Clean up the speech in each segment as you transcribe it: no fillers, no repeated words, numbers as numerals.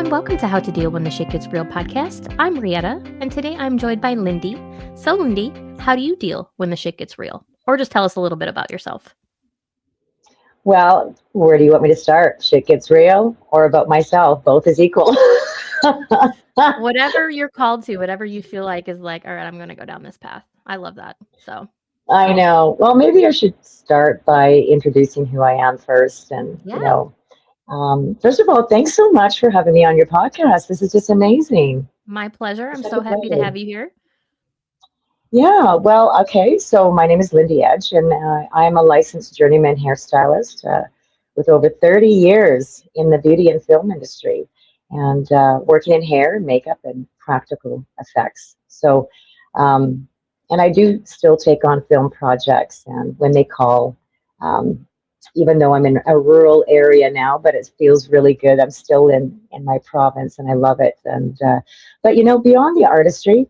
and welcome to How to Deal When the Shit Gets Real podcast. I'm Rietta, and today I'm joined by Lindi. So, Lindi, how do you deal when the shit gets real? Or just tell us a little bit about yourself. Well, where do you want me to start? Shit gets real or about myself? Both is equal. Whatever you're called to, whatever you feel like is like, all right, I'm going to go down this path. I love that. So, I know. Well, maybe I should start by introducing who I am first. And, yeah, first of all, thanks so much for having me on your podcast. This is just amazing. my pleasure. I'm It's such a so happy to pleasure. have you here. Yeah, well, okay. So my name is Lindi Edge, and I am a licensed journeyman hairstylist with over 30 years in the beauty and film industry and working in hair, makeup, and practical effects. So, um, and I do still take on film projects, and when they call, um, even though I'm in a rural area now, but it feels really good. I'm still in my province, and I love it. And but beyond the artistry.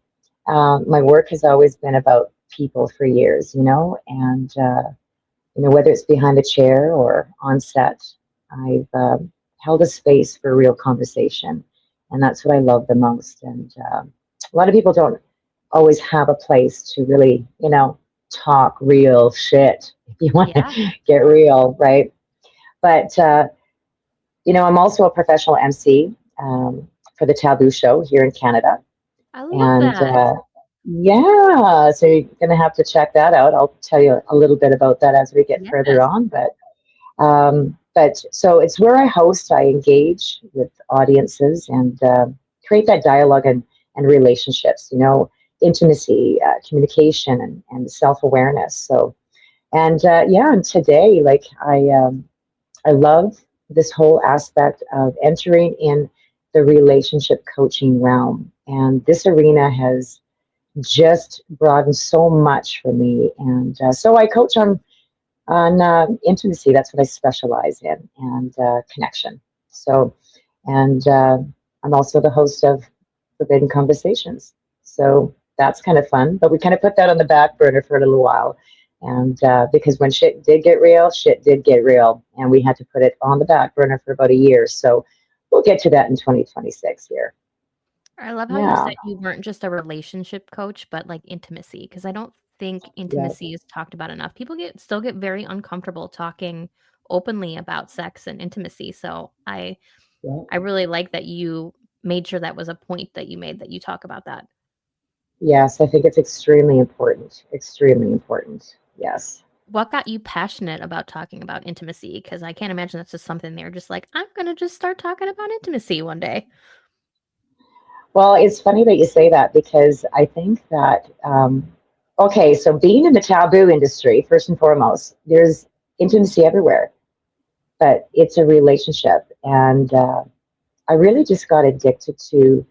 My work has always been about people for years, and whether it's behind a chair or on set, I've held a space for real conversation, and that's what I love the most. And a lot of people don't always have a place to really, talk real shit if you want Yeah, to get real, right? But I'm also a professional MC for the Taboo Show here in Canada. I love And that. yeah, so you're going to have to check that out. I'll tell you a little bit about that as we get further Yes, on. But so it's where I host, I engage with audiences and create that dialogue and relationships, intimacy, communication, and self awareness. So, and yeah, and today, like I love this whole aspect of entering in the relationship coaching realm. And this arena has just broadened so much for me. And so I coach on intimacy. That's what I specialize in, and connection. So, and I'm also the host of Forbidden Conversations. So that's kind of fun. But we kind of put that on the back burner for a little while. And because when shit did get real, and we had to put it on the back burner for about a year. So we'll get to that in 2026 here. I love how you Yeah. said you weren't just a relationship coach, but like intimacy, because I don't think Yeah. intimacy is talked about enough. People still get very uncomfortable talking openly about sex and intimacy. So Yeah. I really like that you made sure that was a point that you made that you talk about that. Yes, I think it's extremely important. Extremely important. Yes. What got you passionate about talking about intimacy? Because I can't imagine that's just something they're just like, I'm gonna just start talking about intimacy one day. Well, it's funny that you say that because I think that, okay, so being in the taboo industry, first and foremost, there's intimacy everywhere, but it's a relationship. And I really just got addicted to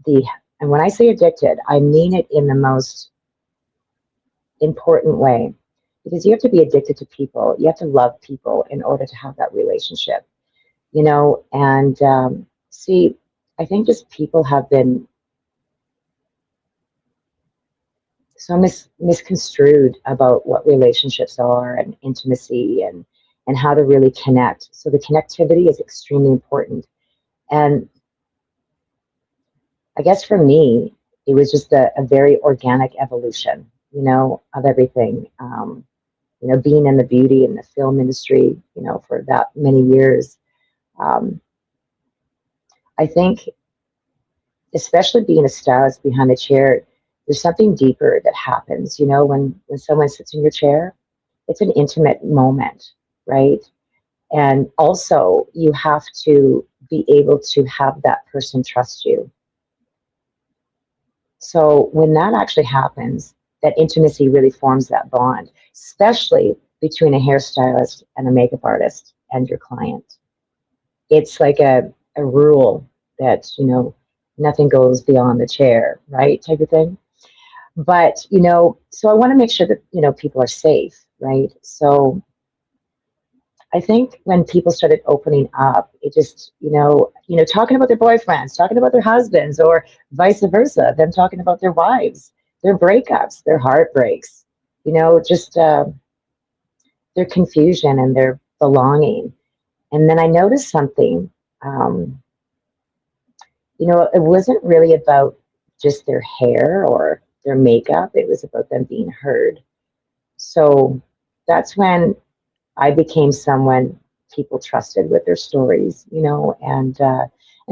the, and when I say addicted, I mean it in the most important way because you have to be addicted to people. You have to love people in order to have that relationship, and see, I think just people have been so misconstrued about what relationships are and intimacy and how to really connect. So the connectivity is extremely important. And I guess for me, it was just a very organic evolution, of everything. Being in the beauty and the film industry, for that many years. Um, I think, especially being a stylist behind a chair, there's something deeper that happens, when someone sits in your chair. It's an intimate moment, right? And also, you have to be able to have that person trust you. So, when that actually happens, that intimacy really forms that bond, especially between a hairstylist and a makeup artist and your client. It's like a rule that, nothing goes beyond the chair, right? Type of thing. But, so I want to make sure that, people are safe, right? So, I think when people started opening up, it just, talking about their boyfriends, talking about their husbands, or vice versa, them talking about their wives, their breakups, their heartbreaks, just their confusion and their belonging. And then I noticed something. Um, it wasn't really about just their hair or their makeup. It was about them being heard. So that's when I became someone people trusted with their stories, and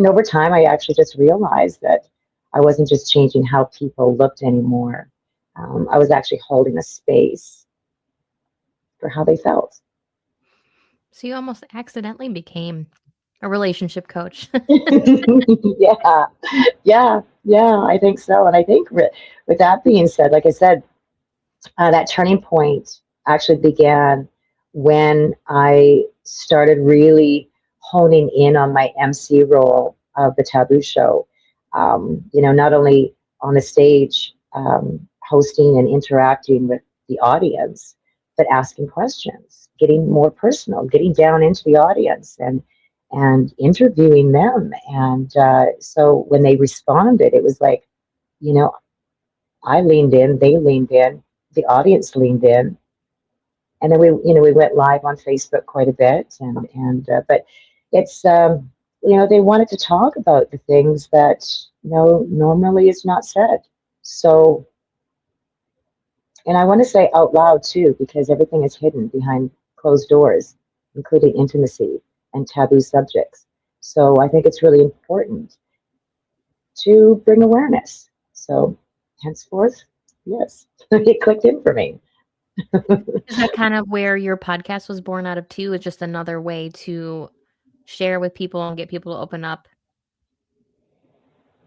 over time, I actually just realized that I wasn't just changing how people looked anymore. I was actually holding a space for how they felt. So you almost accidentally became a relationship coach. Yeah, yeah, I think so. And I think with that being said, like I said, that turning point actually began when I started really honing in on my MC role of the Taboo Show. Not only on the stage, hosting and interacting with the audience, but asking questions, getting more personal, getting down into the audience and interviewing them. And so when they responded, it was like, you know, I leaned in, they leaned in, the audience leaned in, and then we went live on Facebook quite a bit, and but it's they wanted to talk about the things that normally is not said. So, and I want to say out loud too, because everything is hidden behind closed doors, including intimacy and taboo subjects. So I think it's really important to bring awareness. So henceforth, yes, it clicked in for me. Is that kind of where your podcast was born out of too? It's just another way to share with people and get people to open up?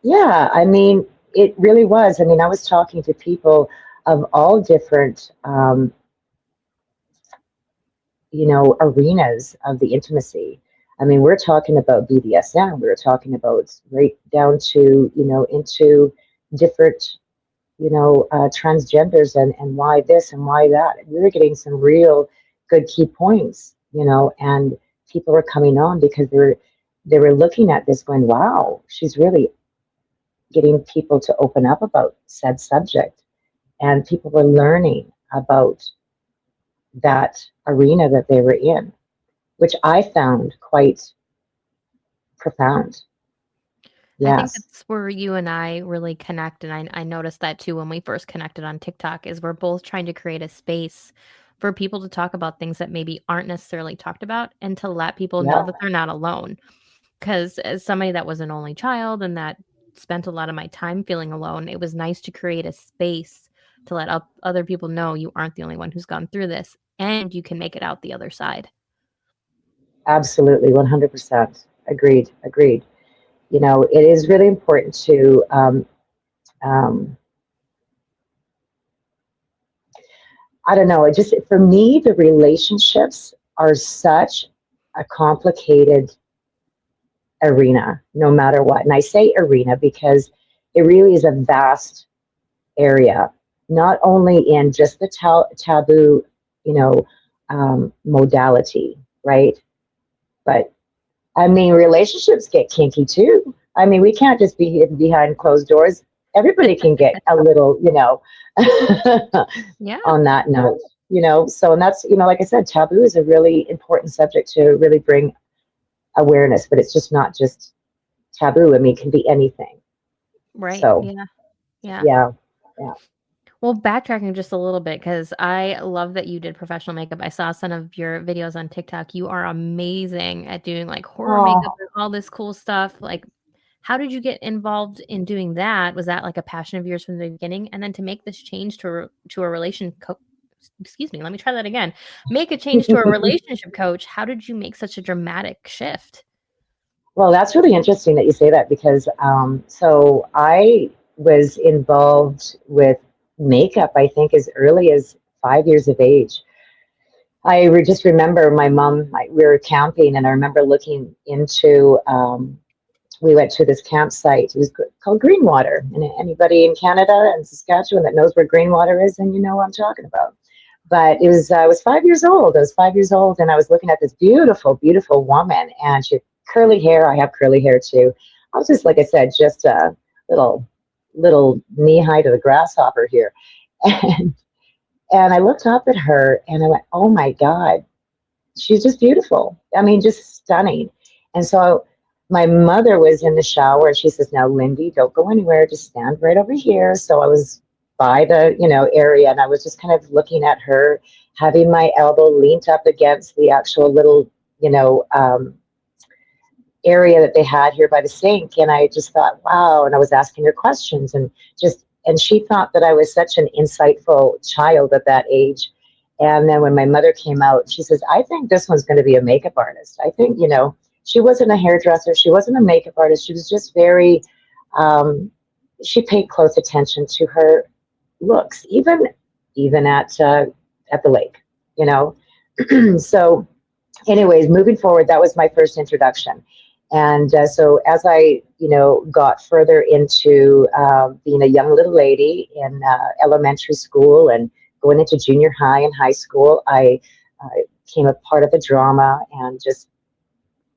Yeah, I mean, it really was. I mean, I was talking to people of all different, arenas of the intimacy. I mean, we're talking about BDSM. We're talking about right down to, into different, transgenders and why this and why that. We were getting some real good key points, and people were coming on because they were looking at this going, wow, she's really getting people to open up about said subject. And people were learning about that arena that they were in, which I found quite profound. I think Yes. that's where you and I really connect, and I noticed that too when we first connected on TikTok, is we're both trying to create a space for people to talk about things that maybe aren't necessarily talked about and to let people know Yeah, that they're not alone. Because as somebody that was an only child and that spent a lot of my time feeling alone, it was nice to create a space to let other people know you aren't the only one who's gone through this and you can make it out the other side. absolutely. 100%. Agreed. Agreed. It is really important to, um, I don't know, it just, for me, the relationships are such a complicated arena, no matter what. And I say arena because it really is a vast area, not only in just the taboo, you know, modality, right? But I mean, relationships get kinky too. I mean, we can't just be hidden behind closed doors. Everybody can get a little, Yeah. on that note, So, and that's, like I said, taboo is a really important subject to really bring awareness, but it's just not just taboo. I mean, it can be anything. Right. So, Yeah. Yeah. yeah, yeah. Well, backtracking just a little bit because I love that you did professional makeup. I saw some of your videos on TikTok. You are amazing at doing like horror makeup Oh, and all this cool stuff. Like, how did you get involved in doing that? Was that like a passion of yours from the beginning? And then to make this change to a excuse me, let me try that again. Make a change to a relationship coach. How did you make such a dramatic shift? well, that's really interesting that you say that because so I was involved with makeup, I think, as early as 5 years of age. Just remember my mom, we were camping, and I remember looking into, we went to this campsite. It was called Greenwater. And anybody in Canada and Saskatchewan that knows where Greenwater is, and you know what I'm talking about. But I was 5 years old. I was 5 years old, and I was looking at this beautiful, beautiful woman, and she had curly hair. I have curly hair too. I was just, like I said, just a little knee high to the grasshopper here. And, and I looked up at her and I went, oh my God, she's just beautiful. I mean, just stunning. And so my mother was in the shower and she says, "Now, Lindy, don't go anywhere. Just stand right over here." So I was by the, area, and I was just kind of looking at her, having my elbow leaned up against the actual little, you know, area that they had here by the sink. And I just thought, wow. And I was asking her questions, and she thought that I was such an insightful child at that age. And then when my mother came out, she says, "I think this one's going to be a makeup artist." I think, she wasn't a hairdresser. She wasn't a makeup artist. She was just very, she paid close attention to her looks, even at the lake, you know. So, anyways, moving forward, that was my first introduction. And so as I, got further into being a young little lady in elementary school and going into junior high and high school, I became a part of the drama and just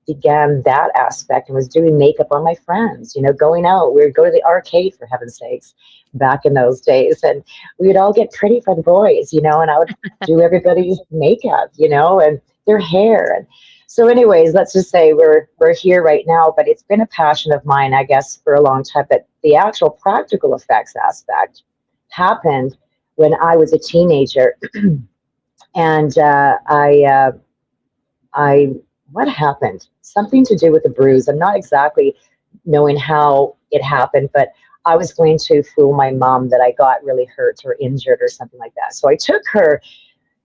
began that aspect and was doing makeup on my friends, going out. We would go to the arcade, for heaven's sakes, back in those days. And we would all get pretty for the boys, and I would do everybody's makeup, and their hair. And so anyways, let's just say we're here right now, but it's been a passion of mine, I guess, for a long time. But the actual practical effects aspect happened when I was a teenager. And what happened? Something to do with a bruise. I'm not exactly knowing how it happened, but I was going to fool my mom that I got really hurt or injured or something like that. So I took her,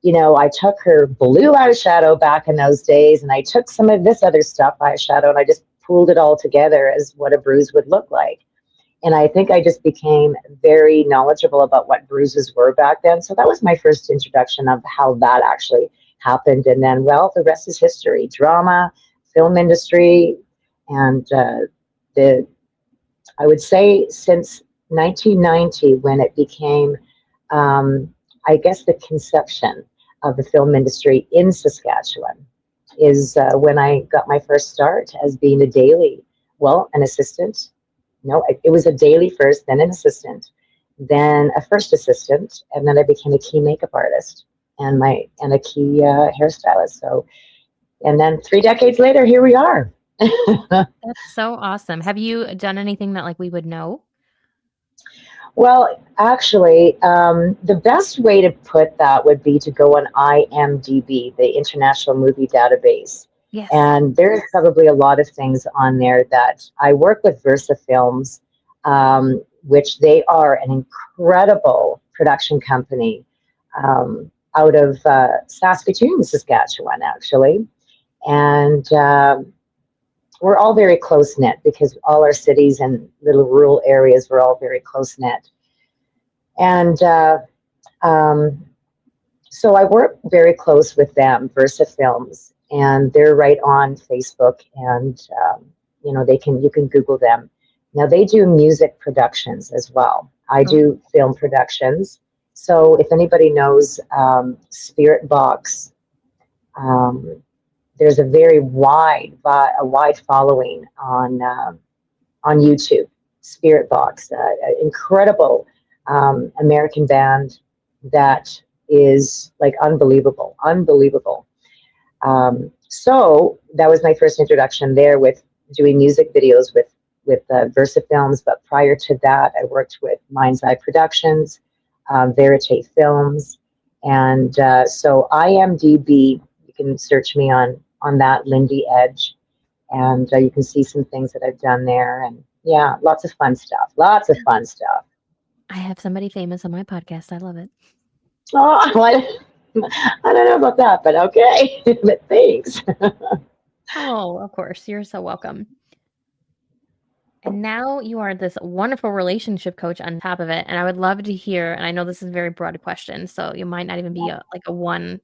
blue eyeshadow back in those days, and I took some of this other stuff, eyeshadow, and I just pooled it all together as what a bruise would look like. And I think I just became very knowledgeable about what bruises were back then. So that was my first introduction of how that actually happened. And then, well, the rest is history. Drama, film industry, and I would say since 1990, when it became, I guess, the conception of the film industry in Saskatchewan, is when I got my first start as being an assistant. No, it was a daily first, then an assistant, then a first assistant, and then I became a key makeup artist and a key hairstylist. So, and then 3 decades later, here we are. That's so awesome. Have you done anything that we would know? Well, actually, the best way to put that would be to go on IMDb, the International Movie Database. Yes. And there's probably a lot of things on there that I work with Versa Films, which they are an incredible production company out of Saskatoon, Saskatchewan, actually. And we're all very close-knit because all our cities and little rural areas were all very close-knit. And so I work very close with them, Versa Films, and they're right on Facebook, and you can Google them. Now they do music productions as well. I do film productions. So if anybody knows Spirit Box, there's a very wide following on YouTube. Spirit Box, incredible American band that is unbelievable. So that was my first introduction there with doing music videos with Versa Films. But prior to that, I worked with Mind's Eye Productions, Verite Films, and so IMDb. You can search me on that, Lindi Edge, and you can see some things that I've done there. And yeah, lots of fun stuff. I have somebody famous on my podcast. I love it. Oh, I don't know about that, but okay. But thanks. Oh, of course. You're so welcome. And now you are this wonderful relationship coach on top of it. And I would love to hear, and I know this is a very broad question, so you might not even be a one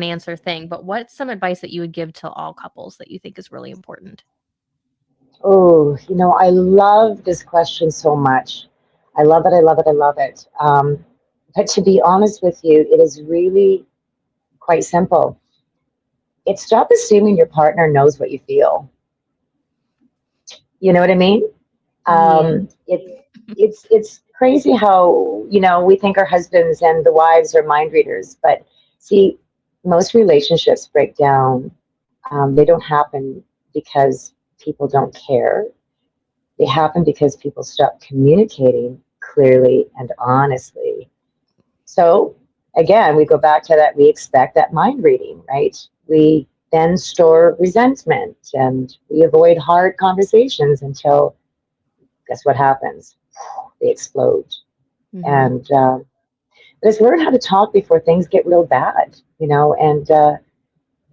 answer thing, but what's some advice that you would give to all couples that you think is really important? Oh, I love this question so much. I love it. But to be honest with you, it is really quite simple. It's stop assuming your partner knows what you feel. You know what I mean? It's crazy how, we think our husbands and the wives are mind readers, but see, most relationships break down. They don't happen because people don't care. They happen because people stop communicating clearly and honestly. So again, we go back to that, we expect that mind reading, right? We then store resentment and we avoid hard conversations until, guess what happens? They explode. Mm-hmm. And let's learn how to talk before things get real bad, and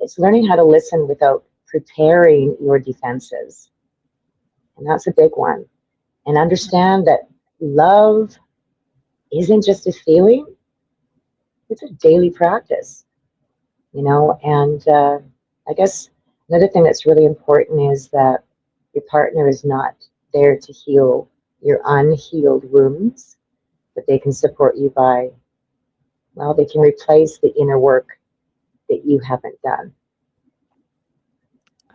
it's learning how to listen without preparing your defenses. And that's a big one. And understand that love isn't just a feeling, it's a daily practice, and I guess another thing that's really important is that your partner is not there to heal your unhealed wounds, but they can support you by, well, they can replace the inner work that you haven't done.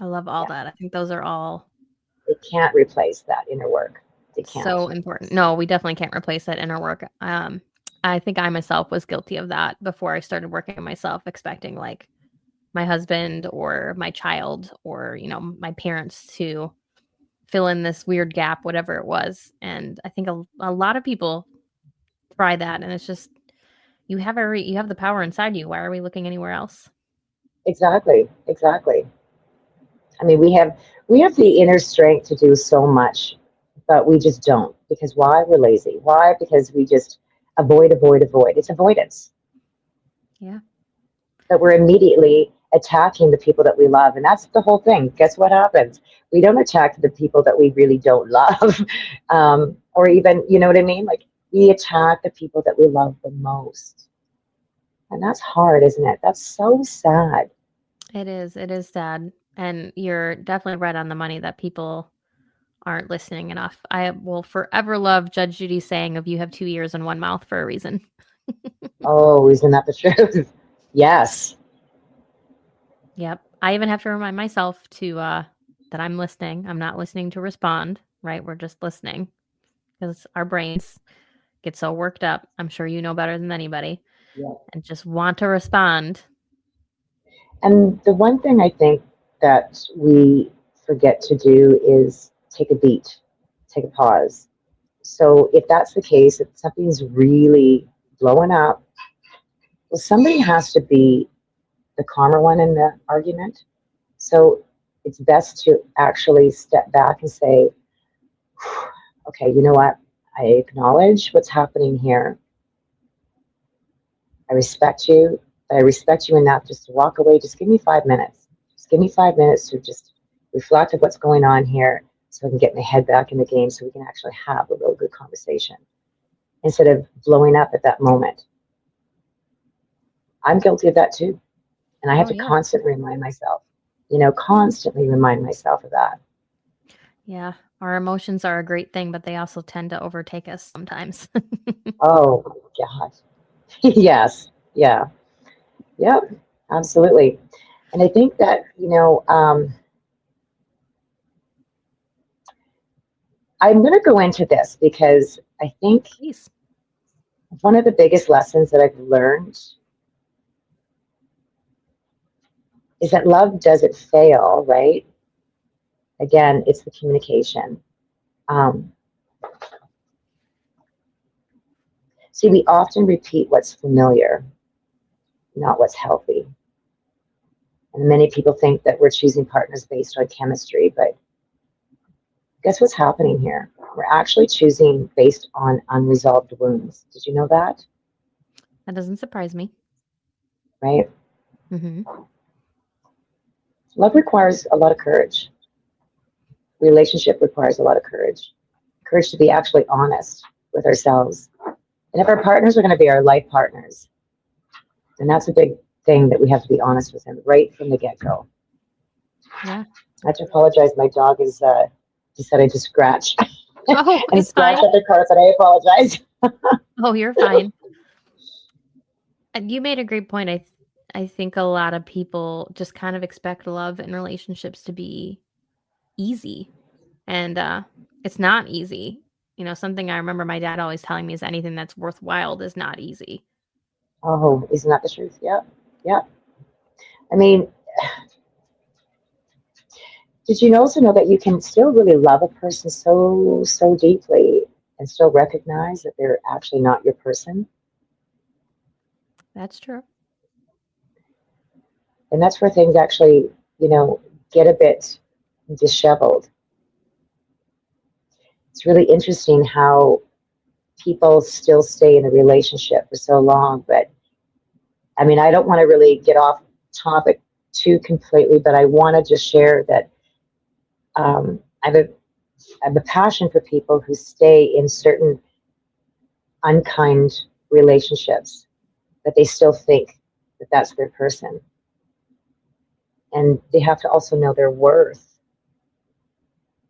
I love all Yeah, that. I think those are all they can't replace that inner work. They can't. so important. No, we definitely can't replace that inner work. I think I myself was guilty of that before I started working on myself, expecting like my husband or my child or, my parents to fill in this weird gap, whatever it was. And I think a lot of people try that, and it's just you have you have the power inside you. Why are we looking anywhere else? Exactly, exactly. I mean, we have the inner strength to do so much, but we just don't. Because why? We're lazy. Why? Because we just avoid, avoid, avoid. It's avoidance. Yeah. But we're immediately attacking the people that we love. And that's the whole thing. Guess what happens? We don't attack the people that we really don't love. Or even, you know what I mean? Like, we attack the people that we love the most. And that's hard, isn't it? That's so sad. It is. It is sad. And you're definitely right on the money that people aren't listening enough. I will forever love Judge Judy's saying of you have 2 ears and one mouth for a reason. Oh, isn't that the truth? Yes. Yep. I even have to remind myself to that I'm listening. I'm not listening to respond, right? We're just listening because our brains get so worked up. I'm sure you know better than anybody Yeah. and just want to respond. And the one thing I think that we forget to do is take a beat, take a pause. So if that's the case, if something's really blowing up, well, somebody has to be the calmer one in the argument. So it's best to actually step back and say, okay, you know what? I acknowledge what's happening here. I respect you, but I respect you enough just to walk away. Just give me 5 minutes. Just give me 5 minutes to just reflect on what's going on here so I can get my head back in the game so we can actually have a real good conversation instead of blowing up at that moment. I'm guilty of that too. And I have Oh, to yeah. constantly remind myself, constantly remind myself of that. Yeah. Our emotions are a great thing, but they also tend to overtake us sometimes. Oh, God. Yes. Yeah. Yep. Absolutely. And I think that, I'm going to go into this because I think Please. one of the biggest lessons that I've learned is that love doesn't fail, right? Again, it's the communication. Um, See, we often repeat what's familiar, not what's healthy. And many people think that we're choosing partners based on chemistry, but guess what's happening here? We're actually choosing based on unresolved wounds. Did you know that? That doesn't surprise me. Right? Mm-hmm. Love requires a lot of courage. Relationship requires a lot of courage. Courage to be actually honest with ourselves. And if our partners are going to be our life partners, then that's a big thing that we have to be honest with them right from the get-go. Yeah. I have to apologize. My dog is decided to scratch Oh, and it's scratch fine. at the carpet. I apologize. Oh, you're fine. And you made a great point. I think a lot of people just kind of expect love and relationships to be easy. And it's not easy. Something I remember my dad always telling me is anything that's worthwhile is not easy. Oh, isn't that the truth? Yeah, yeah. I mean, Did you also know that you can still really love a person so deeply and still recognize that they're actually not your person? That's true. And that's where things actually, get a bit disheveled. It's really interesting how people still stay in a relationship for so long. But I mean, I don't want to really get off topic too completely, but I want to just share that I have a passion for people who stay in certain unkind relationships, but they still think that that's their person. And they have to also know their worth.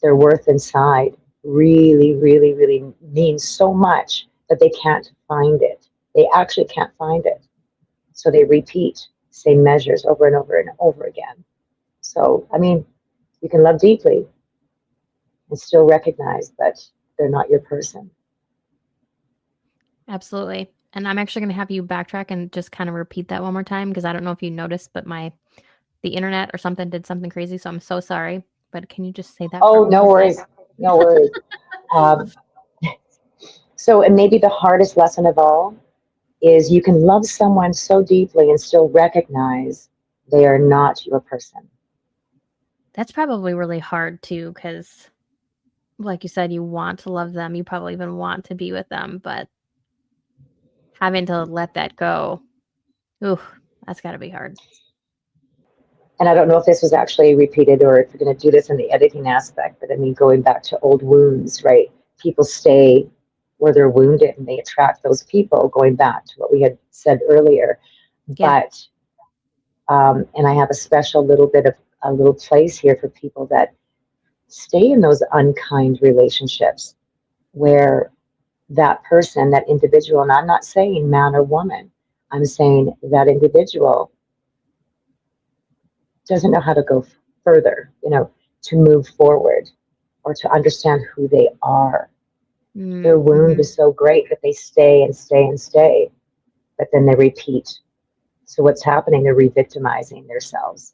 Their worth inside really, really, really means so much that they can't find it. They actually can't find it. So they repeat same measures over and over and over again. So, I mean, you can love deeply and still recognize that they're not your person. Absolutely. And I'm actually going to have you backtrack and just kind of repeat that one more time because I don't know if you noticed, but the internet or something did something crazy. So I'm so sorry. But can you just say that part Oh, one no more time? worries. No worries. Um, so, and maybe the hardest lesson of all is you can love someone so deeply and still recognize they are not your person. That's probably really hard too because, like you said, you want to love them. You probably even want to be with them, but having to let that go, ooh, that's got to be hard. And I don't know if this was actually repeated or if you're going to do this in the editing aspect, but I mean, going back to old wounds, right? People stay where they're wounded and they attract those people, going back to what we had said earlier. Yeah. But, and I have a special little bit of a little place here for people that stay in those unkind relationships where that person, that individual, and I'm not saying man or woman, I'm saying that individual doesn't know how to go further, to move forward or to understand who they are. Their wound Mm-hmm. is so great that they stay and stay and stay, but then they repeat. So what's happening? They're re-victimizing themselves.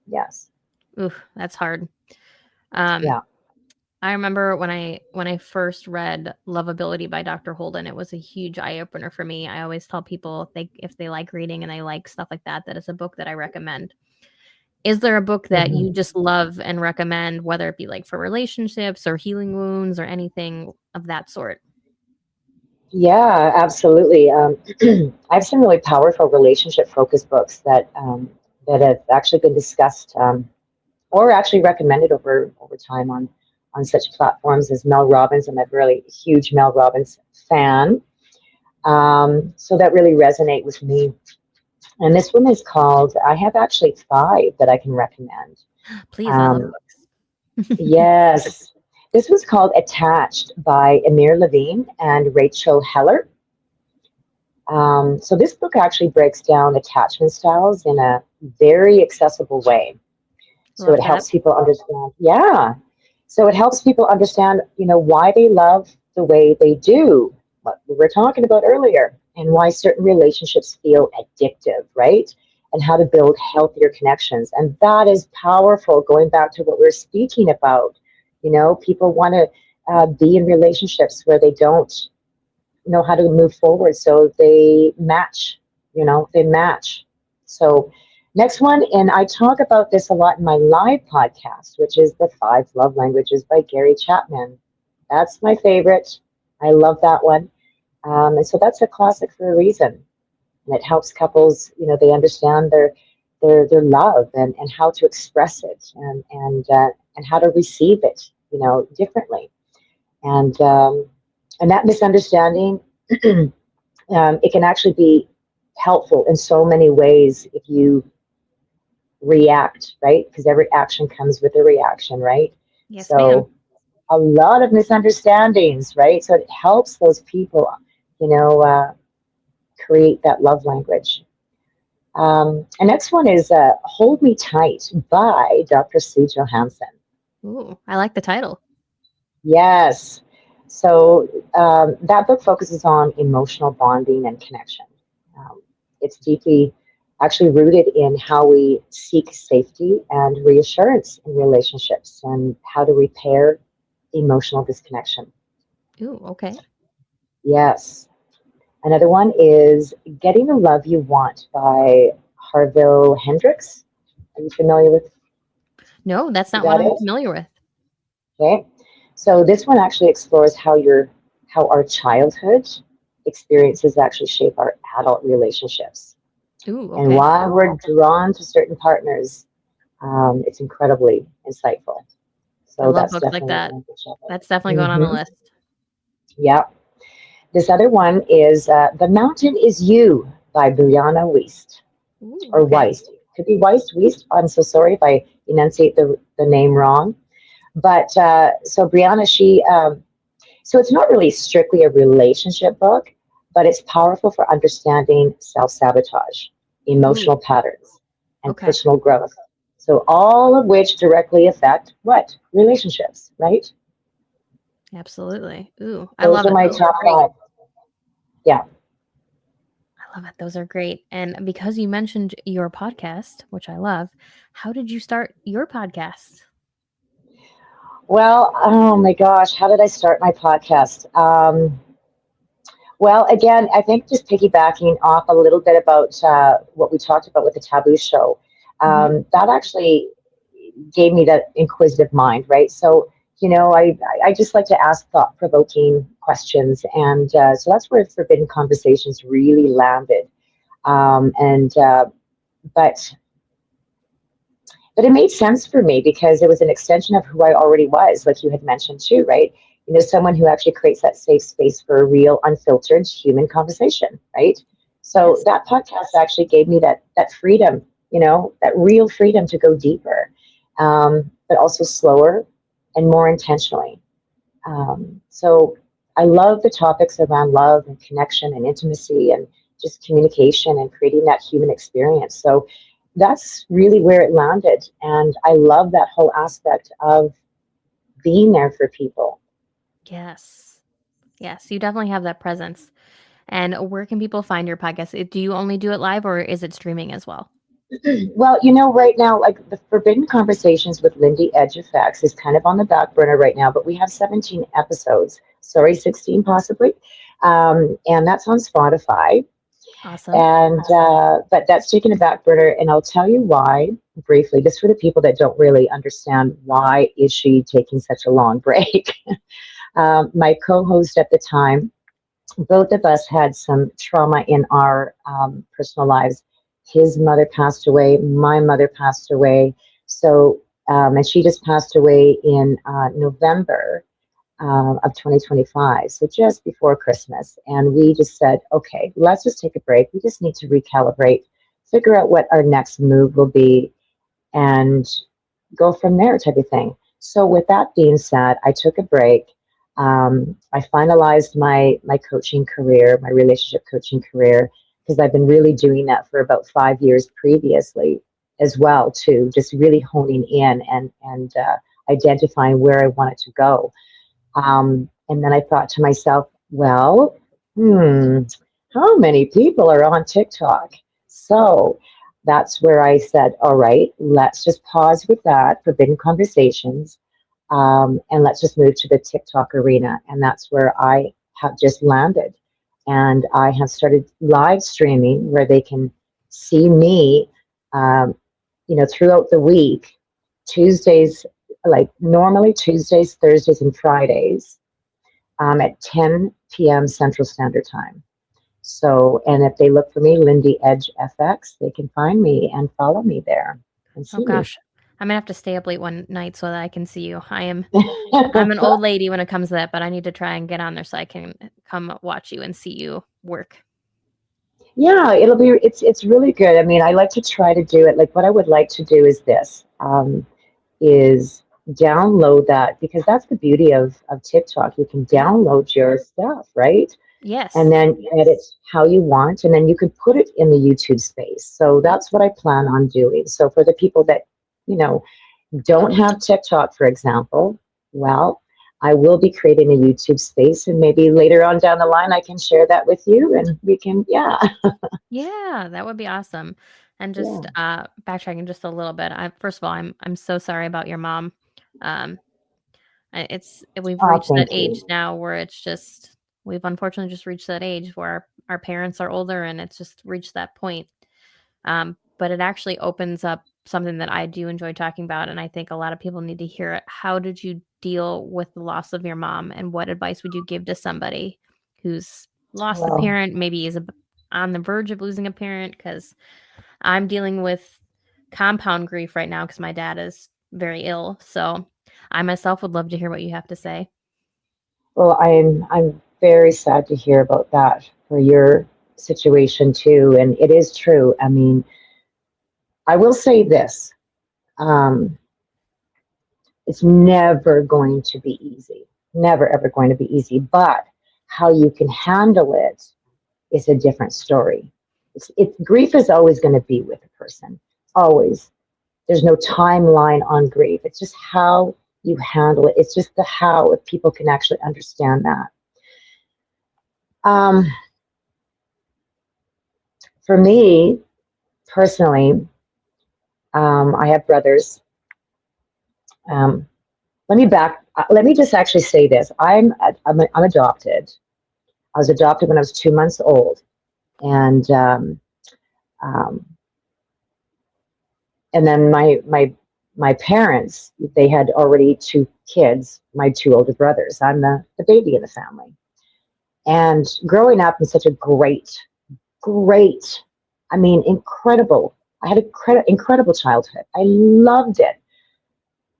Yes. Ooh, that's hard. Um, Yeah. I remember when I first read Lovability by Dr. Holden, it was a huge eye opener for me. I always tell people if they like reading and they like stuff like that, that it's a book that I recommend. Is there a book that Hmm. you just love and recommend, whether it be like for relationships or healing wounds or anything of that sort? Yeah, absolutely. I have some really powerful relationship-focused books that have actually been discussed or actually recommended over time on such platforms as Mel Robbins. I'm a really huge Mel Robbins fan, so that really resonate with me. And this one is called. I have actually five that I can recommend. Please, I love Um, books. yes, this was called "Attached" by Amir Levine and Rachel Heller. So this book actually breaks down attachment styles in a very accessible way. So Love it that. helps people understand. Yeah. So it helps people understand, why they love the way they do, what we were talking about earlier, and why certain relationships feel addictive, right? And how to build healthier connections. And that is powerful, going back to what we're speaking about. People want to be in relationships where they don't know how to move forward. So they match. So next one, and I talk about this a lot in my live podcast, which is the Five Love Languages by Gary Chapman. That's my favorite. I love that one. And so that's a classic for a reason. And it helps couples, they understand their love and how to express it and how to receive it, differently. And that misunderstanding, it can actually be helpful in so many ways if you react, right? Because every action comes with a reaction, right? Yes, ma'am. So a lot of misunderstandings, right? So it helps those people, you know, uh, create that love language. And next one is Hold Me Tight by Dr. Sue Johansson. Ooh, I like the title. Yes. So that book focuses on emotional bonding and connection. It's deeply actually rooted in how we seek safety and reassurance in relationships and how to repair emotional disconnection. Ooh, okay. Yes. Another one is Getting the Love You Want by Harville Hendrix. Are you familiar with No, that's who not what that I'm is? familiar with. Okay. So this one actually explores how our childhood experiences actually shape our adult relationships. Ooh, And okay. why we're drawn to certain partners, it's incredibly insightful. I So love that's books like definitely that. one to check out. That's definitely going on the list. Yeah. This other one is The Mountain Is You by Brianna Wiest, Ooh, or okay. Weist. Could be Weist, Wiest. I'm so sorry if I enunciate the name wrong. But so Brianna, so it's not really strictly a relationship book, but it's powerful for understanding self-sabotage, Ooh, emotional patterns, and okay. personal growth. So all of which directly affect what? Relationships, right? Absolutely. Ooh, I Those love are it. my Those are top great. five. Yeah. I love it. Those are great. And because you mentioned your podcast, which I love, how did you start your podcast? Well, oh my gosh, how did I start my podcast? Well, again, I think just piggybacking off a little bit about what we talked about with the Taboo Show, Hmm. that actually gave me that inquisitive mind, right? So, I just like to ask thought provoking questions. And so that's where Forbidden Conversations really landed. And but But it made sense for me because it was an extension of who I already was, like you had mentioned too, right? Someone who actually creates that safe space for a real, unfiltered human conversation, right? So Yes. that podcast actually gave me that freedom, that real freedom to go deeper, but also slower and more intentionally. So I love the topics around love and connection and intimacy and just communication and creating that human experience. So that's really where it landed. And I love that whole aspect of being there for people. Yes. Yes. You definitely have that presence. And where can people find your podcast? Do you only do it live or is it streaming as well? Well, right now, like the Forbidden Conversations with Lindi Edge Effects is kind of on the back burner right now, but we have 17 episodes. Sorry, 16 possibly. And that's on Spotify. Awesome. And but that's taken a back burner, and I'll tell you why briefly, just for the people that don't really understand why is she taking such a long break. My co-host at the time, both of us had some trauma in our personal lives. His mother passed away, my mother passed away, so and she just passed away in November of 2025, so just before Christmas. And we just said, okay, let's just take a break. We just need to recalibrate, figure out what our next move will be, and go from there, type of thing. So, with that being said, I took a break. I finalized my coaching career, my relationship coaching career, because I've been really doing that for about 5 years previously as well, too, just really honing in and identifying where I wanted to go. And then I thought to myself, well, how many people are on TikTok? So that's where I said, all right, let's just pause with that, Forbidden Conversations, and let's just move to the TikTok arena. And that's where I have just landed. And I have started live streaming where they can see me, um, throughout the week, Tuesdays, like normally Tuesdays, Thursdays, and Fridays at 10 p.m. Central Standard Time. So, and if they look for me, Lindi Edge FX, they can find me and follow me there and Oh see me. gosh. I'm gonna have to stay up late one night so that I can see you. I'm an old lady when it comes to that, but I need to try and get on there so I can come watch you and see you work. Yeah, it's really good. I mean, I like to try to do it. Like what I would like to do is this, is download that because that's the beauty of TikTok. You can Yeah. download your stuff, right? And Yes. then edit how you want, and then you can put it in the YouTube space. So Yes. that's what I plan on doing. So for the people that, you know, don't have TikTok, for example, well, I will be creating a YouTube space, and maybe later on down the line, I can share that with you, and we can, yeah, Yeah, that would be awesome. And yeah. just backtracking just a little bit. First of all, I'm so sorry about your mom. Um, we've Oh, reached that thank age you. now where it's just we've unfortunately just reached that age where our parents are older and it's just reached that point. But it actually opens up something that I do enjoy talking about, and I think a lot of people need to hear it. How did you deal with the loss of your mom, and what advice would you give to somebody who's lost a Well, parent, maybe is on the verge of losing a parent? Because I'm dealing with compound grief right now because my dad is very ill. So I myself would love to hear what you have to say. well, I'm very sad to hear about that for your situation too, and it is true. I mean, I will say this. Um, it's never going to be easy. Never, ever going to be easy. But how you can handle it is a different story. Grief is always going to be with a person, always. There's no timeline on grief. It's just how you handle it. It's just the how, if people can actually understand that. Um, for me personally, I have brothers. Um, Let me just actually say this. I'm adopted. I was adopted when I was 2 months old, and um, and then my parents, they had already two kids. My two older brothers. I'm the baby in the family, and growing up in such a great, I mean, incredible. I had incredible childhood. I loved it.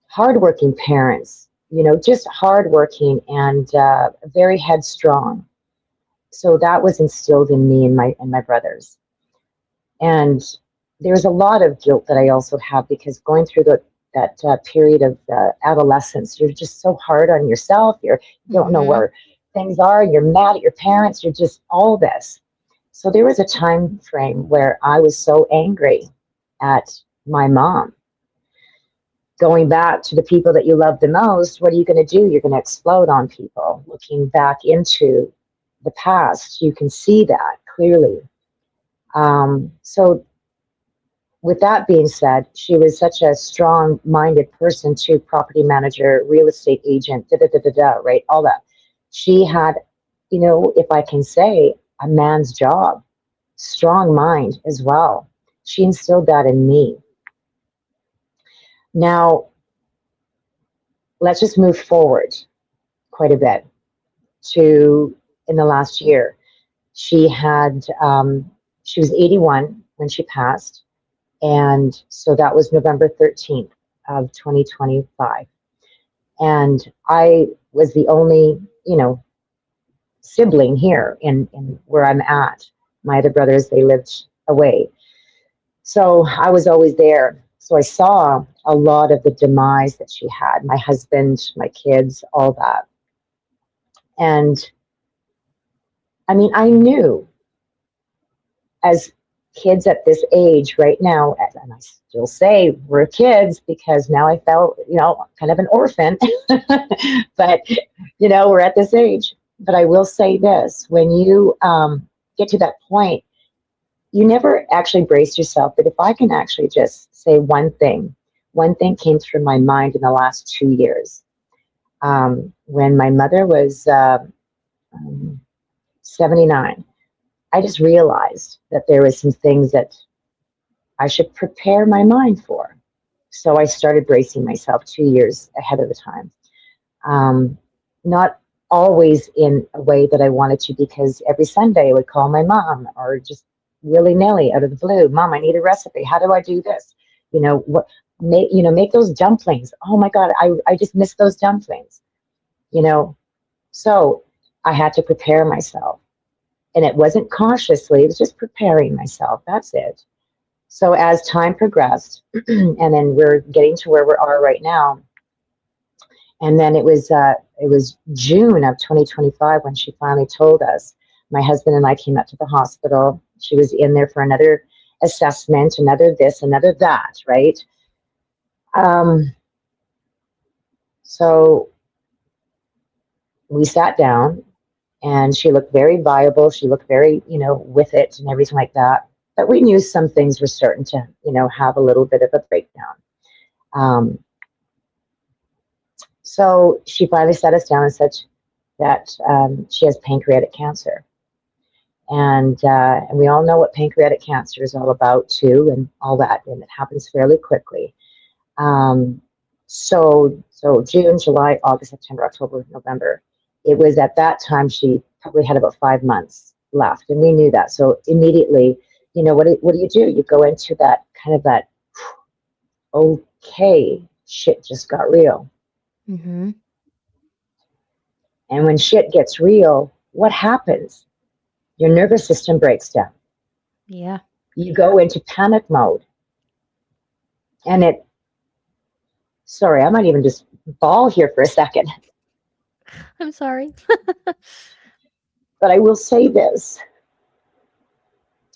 Hardworking parents, just hardworking and very headstrong. So that was instilled in me and my brothers. And there's a lot of guilt that I also have because going through that period of adolescence, you're just so hard on yourself. You don't know Mm-hmm. where things are. You're mad at your parents. You're just all this. So there was a time frame where I was so angry at my mom. Going back to the people that you love the most, what are you going to do? You're going to explode on people. Looking back into the past, you can see that clearly. So with that being said, she was such a strong-minded person too, property manager, real estate agent, da da da da da, right? All that. She had, if I can say, a man's job, strong mind as well. She instilled that in me. Now, let's just move forward quite a bit to in the last year. She had, she was 81 when she passed. And so that was November 13th of 2025. And I was the only, sibling here in where I'm at. My other brothers, they lived away. So I was always there. So I saw a lot of the demise that she had, my husband, my kids, all that. And I mean, I knew as kids at this age right now, and I still say we're kids because now I felt, kind of an orphan, but, we're at this age. But I will say this, when you get to that point, you never actually brace yourself. But if I can actually just say one thing came through my mind in the last 2 years. When my mother was 79, I just realized that there was some things that I should prepare my mind for. So I started bracing myself 2 years ahead of the time. Not always in a way that I wanted to, because every Sunday I would call my mom, or just willy nilly out of the blue, Mom, I need a recipe. How do I do this? What? Make those dumplings. Oh my God, I just miss those dumplings. You know, so I had to prepare myself. And it wasn't cautiously, it was just preparing myself. That's it. So as time progressed, and then we're getting to where we are right now. And then it was June of 2025 when she finally told us. My husband and I came up to the hospital. She was in there for another assessment, another this, another that, right? Um, so we sat down, and she looked very viable. She looked very, with it and everything like that. But we knew some things were starting to, have a little bit of a breakdown. Um, so she finally sat us down and said that she has pancreatic cancer. And we all know what pancreatic cancer is all about too, and all that, and it happens fairly quickly. Um, so June, July, August, September, October, November. It was at that time she probably had about 5 months left, and we knew that. So immediately, what do you do? You go into that kind of that, okay, shit just got real. Mm-hmm. And when shit gets real, what happens? Your nervous system breaks down. Yeah. You go into panic mode. And sorry, I might even just bawl here for a second. I'm sorry. But I will say this.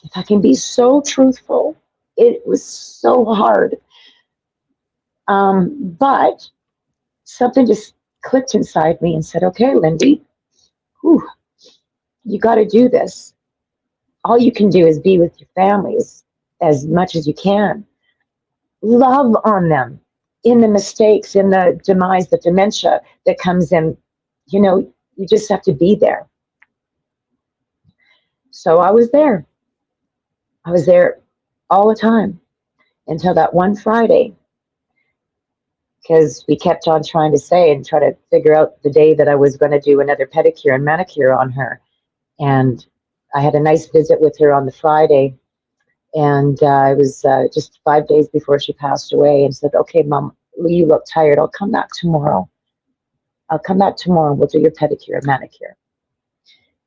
If I can be so truthful, it was so hard. But something just clicked inside me and said, okay, Lindy, whew, you got to do this. All you can do is be with your families as much as you can. Love on them in the mistakes, in the demise, the dementia that comes in. You just have to be there. So I was there. I was there all the time until that one Friday, because we kept on trying to say and try to figure out the day that I was going to do another pedicure and manicure on her. And I had a nice visit with her on the Friday, and it was just 5 days before she passed away, and said, okay, Mom, you look tired. I'll come back tomorrow. And we'll do your pedicure and manicure.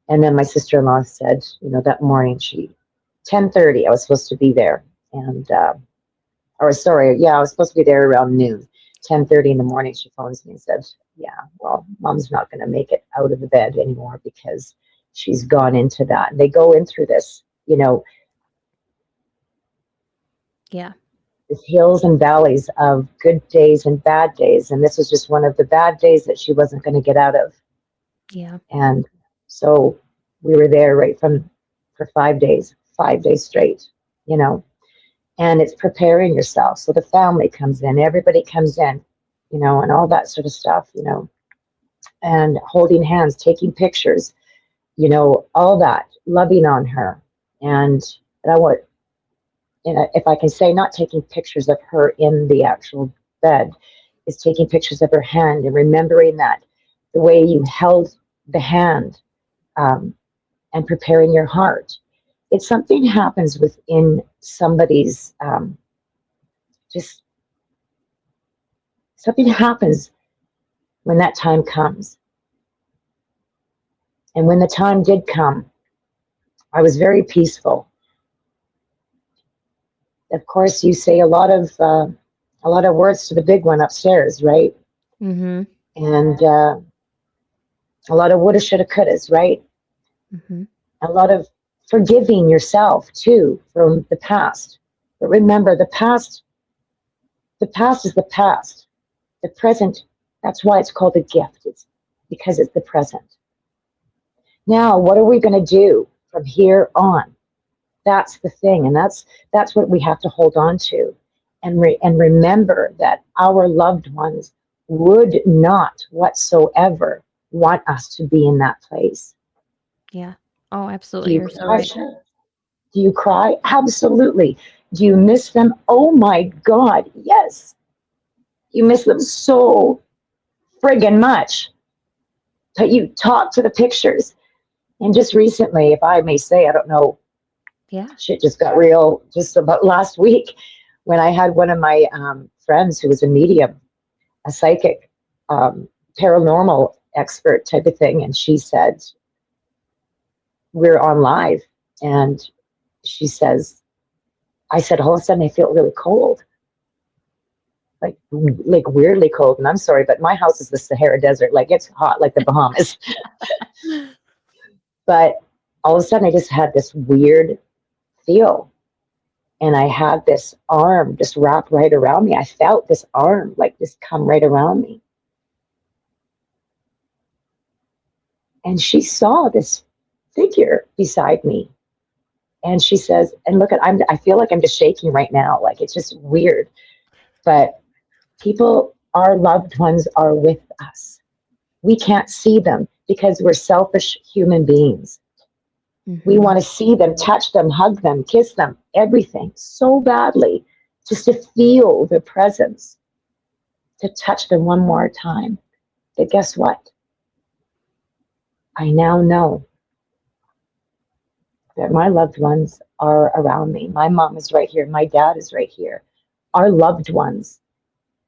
And then my sister-in-law said, that morning, 10:30, I was supposed to be there. And, I was supposed to be there around noon. 10:30 in the morning, she phones me and said, yeah, well, Mom's not going to make it out of the bed anymore because she's gone into that. And they go in through this, Yeah. the hills and valleys of good days and bad days. And this was just one of the bad days that she wasn't going to get out of. Yeah. And so we were there for 5 days straight, and it's preparing yourself. So the family comes in, everybody comes in, and all that sort of stuff, and holding hands, taking pictures, all that, loving on her. And I want, if I can say, not taking pictures of her in the actual bed, is taking pictures of her hand and remembering that the way you held the hand, and preparing your heart. It's something happens within somebody's, just something happens when that time comes. And when the time did come, I was very peaceful. Of course, you say a lot of words to the big one upstairs, right? Mm-hmm. And a lot of woulda, shoulda, couldas, right? Mm-hmm. A lot of forgiving yourself too from the past. But remember, the past is the past. The present, that's why it's called a gift. It's because it's the present. Now, what are we going to do from here on? That's the thing, and that's what we have to hold on to, and remember that our loved ones would not whatsoever want us to be in that place. Yeah. Oh, Do absolutely. you You're so cry? right. Do you cry? Absolutely. Do you miss them? Oh my God, yes. You miss them so friggin' much. But you talk to the pictures. And just recently, if I may say, I don't know, Yeah. shit just got real just about last week when I had one of my friends who was a medium, a psychic, paranormal expert type of thing. And she said, we're on live. And she says, I said, all of a sudden I feel really cold. Like weirdly cold. And I'm sorry, but my house is the Sahara Desert. Like it's hot like the Bahamas. But all of a sudden I just had this weird feel. And I had this arm just wrap right around me. I felt this arm like just come right around me. And she saw this figure beside me. And she says, and look, I feel like I'm just shaking right now. Like it's just weird. But people, our loved ones are with us. We can't see them because we're selfish human beings. We want to see them, touch them, hug them, kiss them, everything so badly, just to feel their presence, to touch them one more time. But guess what? I now know that my loved ones are around me. My mom is right here. My dad is right here. Our loved ones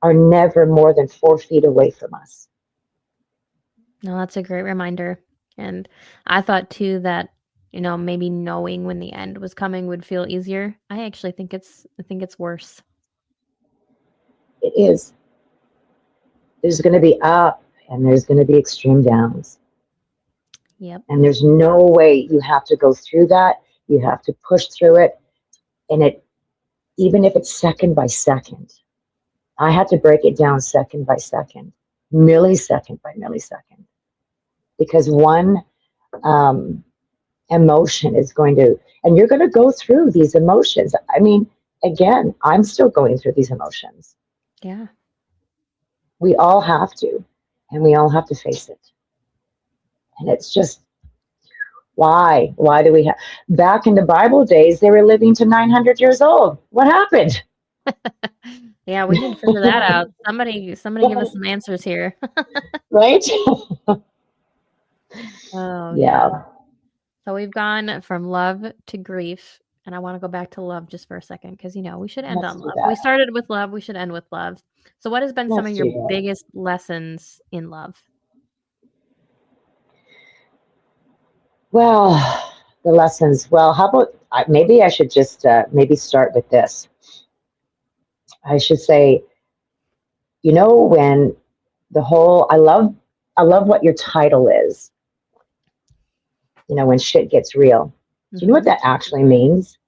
are never more than 4 feet away from us. No, that's a great reminder. And I thought too that, maybe knowing when the end was coming would feel easier. I actually think it's worse. It is. There's going to be up and there's going to be extreme downs. Yep. And there's no way you have to go through that. You have to push through it. And even if it's second by second, I had to break it down second by second, millisecond by millisecond, because one emotion is going to, and you're going to go through these emotions. I mean, again, I'm still going through these emotions. Yeah. We all have to, and we all have to face it. And it's just, why? Why do we have, back in the Bible days, they were living to 900 years old. What happened? Yeah, we need to figure that out. Somebody give us some answers here. Right? Oh, Yeah. So we've gone from love to grief, and I want to go back to love just for a second because we should end Let's on do love. that. We started with love, we should end with love. So what has been some Let's of do your that. biggest lessons in love? Well, the lessons. Well, how about maybe I should just maybe start with this. I should say, when the whole, I love what your title is. When shit gets real. Do you know what that actually means?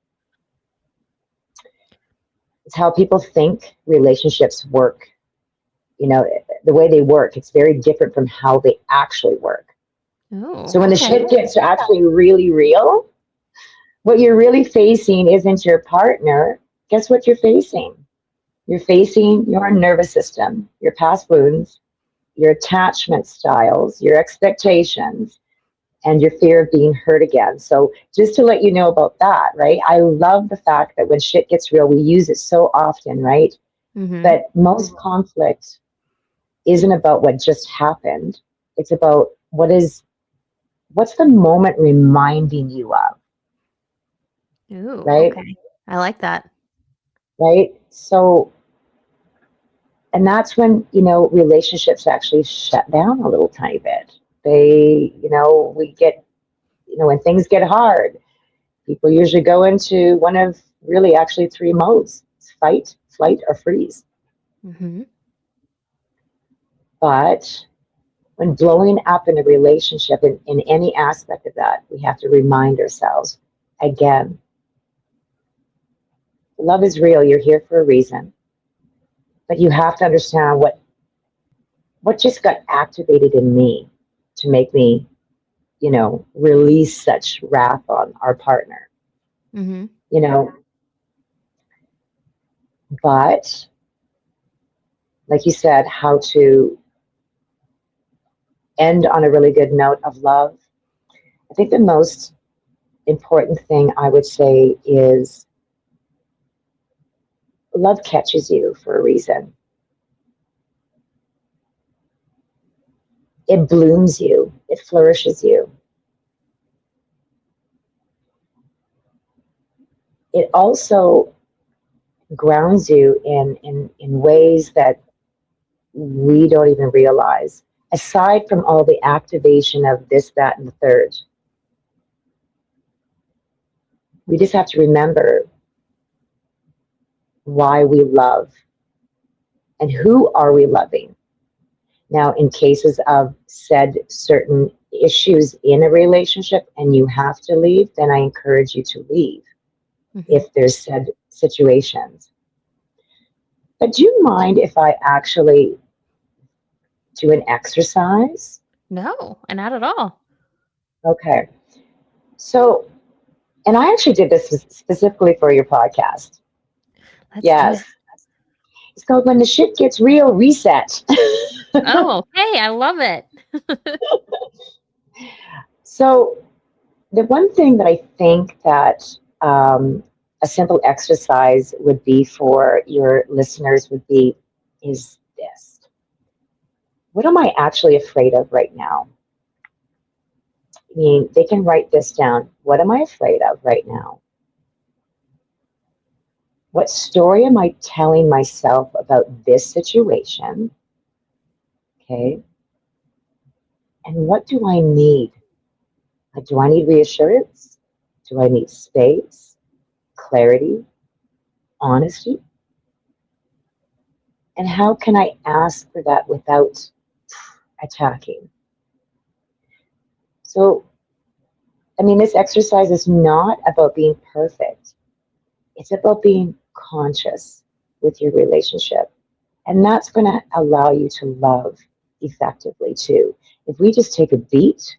It's how people think relationships work. The way they work, it's very different from how they actually work. Oh, So when the okay. shit gets actually really real, what you're really facing isn't your partner. Guess what you're facing? You're facing your nervous system, your past wounds, your attachment styles, your expectations, and your fear of being hurt again. So just to let you know about that, right? I love the fact that when shit gets real, we use it so often, right? But most conflict isn't about what just happened. It's about what's the moment reminding you of, Ooh, right? okay. I like that. Right? So, and that's when, relationships actually shut down a little tiny bit. We get, when things get hard, people usually go into one of really actually three modes: fight, flight, or freeze. But when blowing up in a relationship, in any aspect of that, we have to remind ourselves again, love is real. You're here for a reason. But you have to understand what just got activated in me to make me, release such wrath on our partner. But like you said, how to end on a really good note of love. I think the most important thing I would say is love catches you for a reason. It blooms you, it flourishes you. It also grounds you in ways that we don't even realize, aside from all the activation of this, that, and the third. We just have to remember why we love and who are we loving. Now, in cases of said certain issues in a relationship and you have to leave, then I encourage you to leave if there's said situations. But do you mind if I actually do an exercise? No, not at all. Okay. So, and I actually did this specifically for your podcast. Let's do Yes. it. It's called When the Shit Gets Real Reset. Oh, hey, I love it. So, the one thing that I think that a simple exercise would be for your listeners would be is this. What am I actually afraid of right now? I mean, they can write this down. What am I afraid of right now? What story am I telling myself about this situation? Okay. And what do I need? Like, do I need reassurance? Do I need space, clarity, honesty? And how can I ask for that without attacking? So, I mean, this exercise is not about being perfect, it's about being conscious with your relationship. And that's going to allow you to love effectively too. If we just take a beat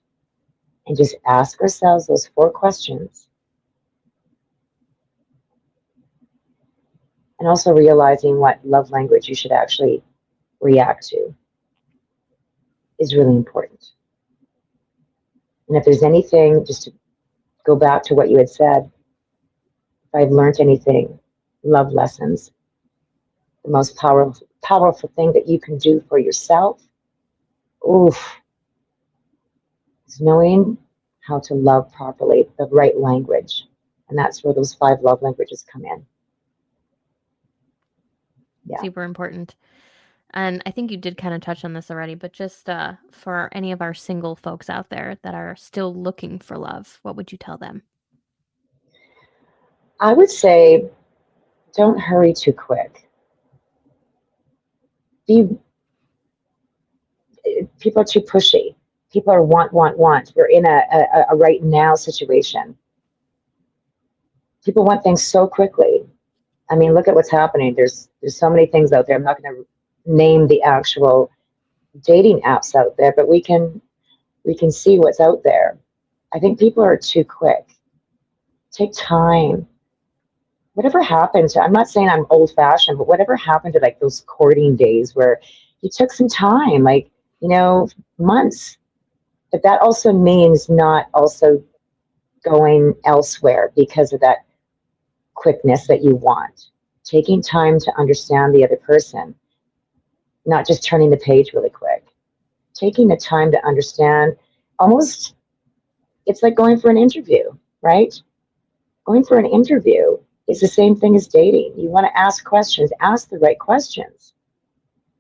and just ask ourselves those four questions, and also realizing what love language you should actually react to is really important. And if there's anything, just to go back to what you had said, if I've learned anything, love lessons, the most powerful thing that you can do for yourself, oof, is knowing how to love properly, the right language. And that's where those five love languages come in. Yeah. Super important. And I think you did kind of touch on this already, but just for any of our single folks out there that are still looking for love, what would you tell them? I would say don't hurry too quick. Be People are too pushy. People are want. We're in a right now situation. People want things so quickly. I mean, look at what's happening. There's so many things out there. I'm not going to name the actual dating apps out there, but we can see what's out there. I think people are too quick. Take time. Whatever happened to, I'm not saying I'm old fashioned, but whatever happened to like those courting days where you took some time, like, months. But that also means not also going elsewhere because of that quickness that you want. Taking time to understand the other person, not just turning the page really quick. Taking the time to understand, almost, it's like going for an interview, right? Going for an interview is the same thing as dating. You want to ask questions, ask the right questions.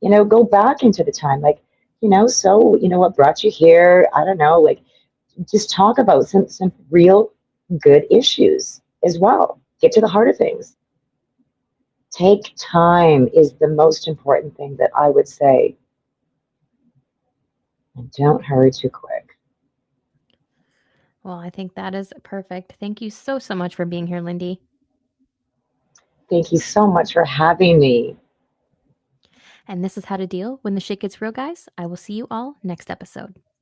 Go back into the time, like, so, what brought you here? I don't know, like, just talk about some real good issues as well. Get to the heart of things. Take time is the most important thing that I would say. And don't hurry too quick. Well, I think that is perfect. Thank you so, so much for being here, Lindy. Thank you so much for having me. And this is how to deal when the shit gets real, guys. I will see you all next episode.